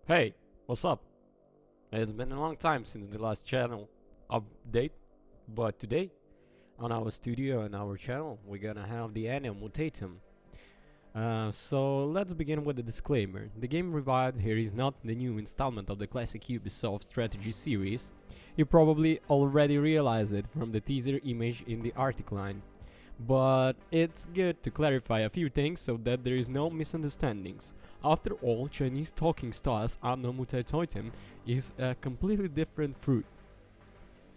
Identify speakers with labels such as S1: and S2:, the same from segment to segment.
S1: Hey, what's up? It's been a long time since the last channel update, but today on our studio and our channel we're gonna have the ANNO Mutationem. So let's begin with the disclaimer. The game revived here is not the new installment of the classic Ubisoft strategy series. You probably already realized it from the teaser image in the article line. But it's good to clarify a few things so that there is no misunderstandings. After all, Chinese talking stars ANNO Mutationem is a completely different fruit.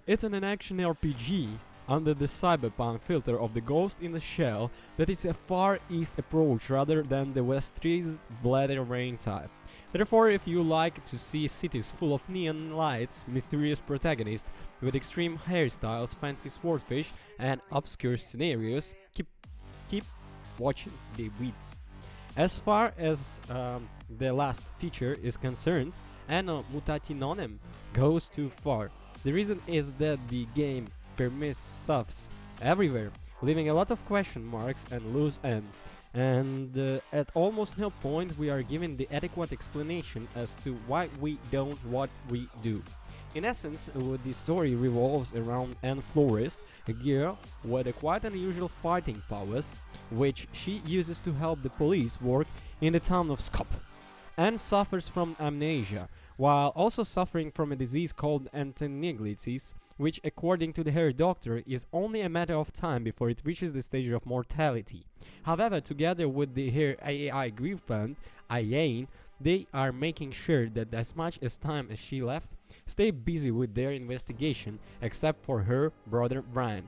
S1: It's an action RPG under the cyberpunk filter of the Ghost in the Shell that is a Far East approach rather than the Westries bladder rain type. Therefore, if you like to see cities full of neon lights, mysterious protagonists with extreme hairstyles, fancy swordfish, and obscure scenarios, keep watching the weeds. As far as the last feature is concerned, ANNO Mutationem goes too far. The reason is that the game permits stuffs everywhere, leaving a lot of question marks and loose ends. And at almost no point we are given the adequate explanation as to why we don't what we do. In essence, the story revolves around Anne Flores, a girl with quite unusual fighting powers, which she uses to help the police work in the town of Skop. Anne suffers from amnesia, while also suffering from a disease called antenniglitis, which according to her doctor is only a matter of time before it reaches the stage of mortality. However, together with her AI girlfriend, Ayane, they are making sure that as much as time as she left, stay busy with their investigation, except for her brother Brian.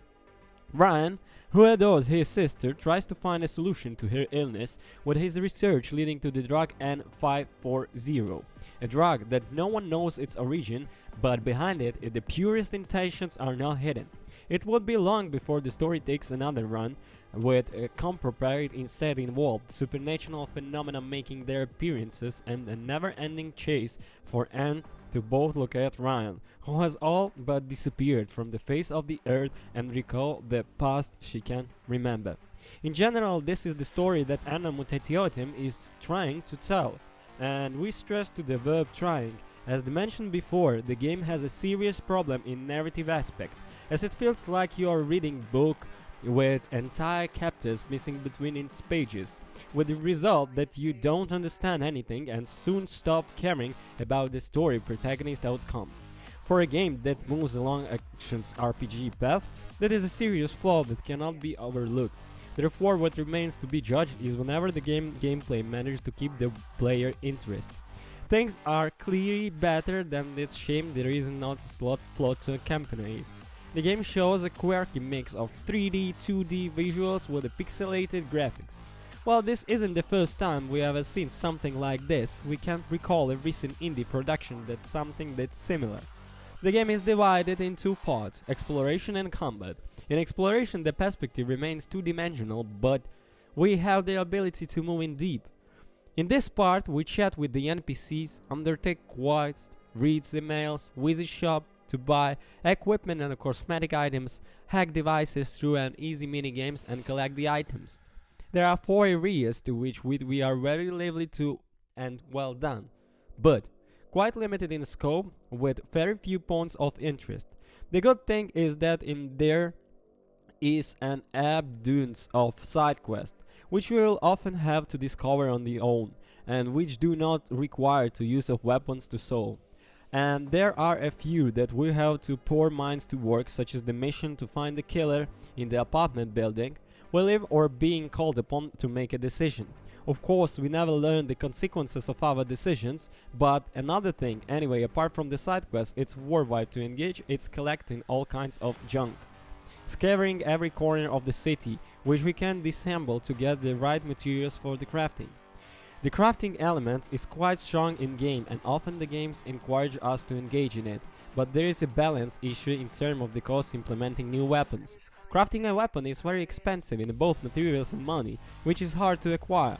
S1: Brian, who adores his sister, tries to find a solution to her illness with his research leading to the drug N540, a drug that no one knows its origin, but behind it, the purest intentions are not hidden. It would be long before the story takes another run, with a complicated instead involved supernatural phenomena making their appearances and a never-ending chase for Anne to both locate Ryan, who has all but disappeared from the face of the earth and recall the past she can remember. In general, this is the story that ANNO Mutationem is trying to tell, and we stress to the verb trying. As mentioned before, the game has a serious problem in narrative aspect, as it feels like you are reading book with entire chapters missing between its pages, with the result that you don't understand anything and soon stop caring about the story protagonist outcome. For a game that moves along action's RPG path, that is a serious flaw that cannot be overlooked. Therefore, what remains to be judged is whenever the gameplay manages to keep the player interest. Things are clearly better than it's shame there is not slot plot to accompany it. The game shows a quirky mix of 3D, 2D visuals with the pixelated graphics. While this isn't the first time we have seen something like this, we can't recall a recent indie production that's something that's similar. The game is divided in two parts, exploration and combat. In exploration the perspective remains two-dimensional, but we have the ability to move in deep. In this part we chat with the NPCs, undertake quests, read emails, visit shop to buy equipment and cosmetic items, hack devices through an easy minigames and collect the items. There are 4 areas to which we are very lively to and well done, but quite limited in scope with very few points of interest. The good thing is that in there is an abundance of side quests, which we will often have to discover on the own, and which do not require the use of weapons to solve. And there are a few that we have to pour minds to work, such as the mission to find the killer in the apartment building we live or being called upon to make a decision. Of course, we never learn the consequences of our decisions, but another thing, anyway, apart from the side quest, it's worthwhile to engage, it's collecting all kinds of junk. Scouring every corner of the city, which we can disassemble to get the right materials for the crafting. The crafting element is quite strong in game and often the games encourage us to engage in it, but there is a balance issue in terms of the cost implementing new weapons. Crafting a weapon is very expensive in both materials and money, which is hard to acquire.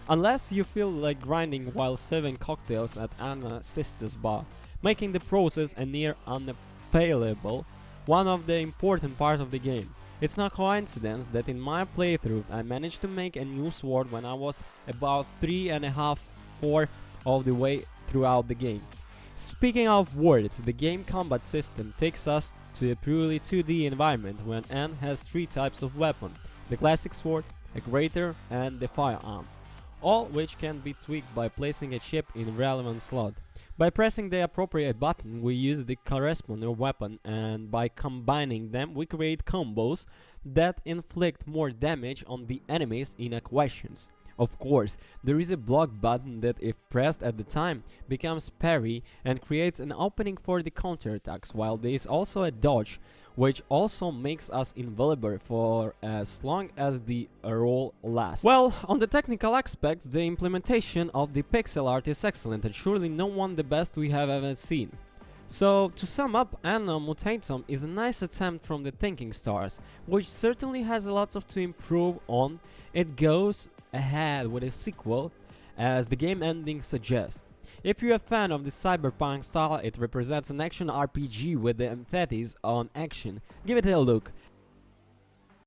S1: Unless you feel like grinding while serving cocktails at Anna's sister's bar, making the process a near unavailable one of the important parts of the game. It's no coincidence that in my playthrough I managed to make a new sword when I was about 3.5-4 of the way throughout the game. Speaking of words, the game combat system takes us to a purely 2D environment when Anne has 3 types of weapon: the classic sword, a greater, and the firearm, all which can be tweaked by placing a chip in relevant slot. By pressing the appropriate button, we use the corresponding weapon, and by combining them, we create combos that inflict more damage on the enemies in equations. Of course, there is a block button that, if pressed at the time, becomes parry and creates an opening for the counterattacks, while there is also a dodge, which also makes us invulnerable for as long as the roll lasts. Well, on the technical aspects, the implementation of the pixel art is excellent and surely no one the best we have ever seen. So, to sum up, ANNO Mutationem is a nice attempt from the Thinking Stars, which certainly has a lot to improve on. It goes ahead with a sequel, as the game ending suggests. If you're a fan of the cyberpunk style, it represents an action RPG with the emphasis on action. Give it a look.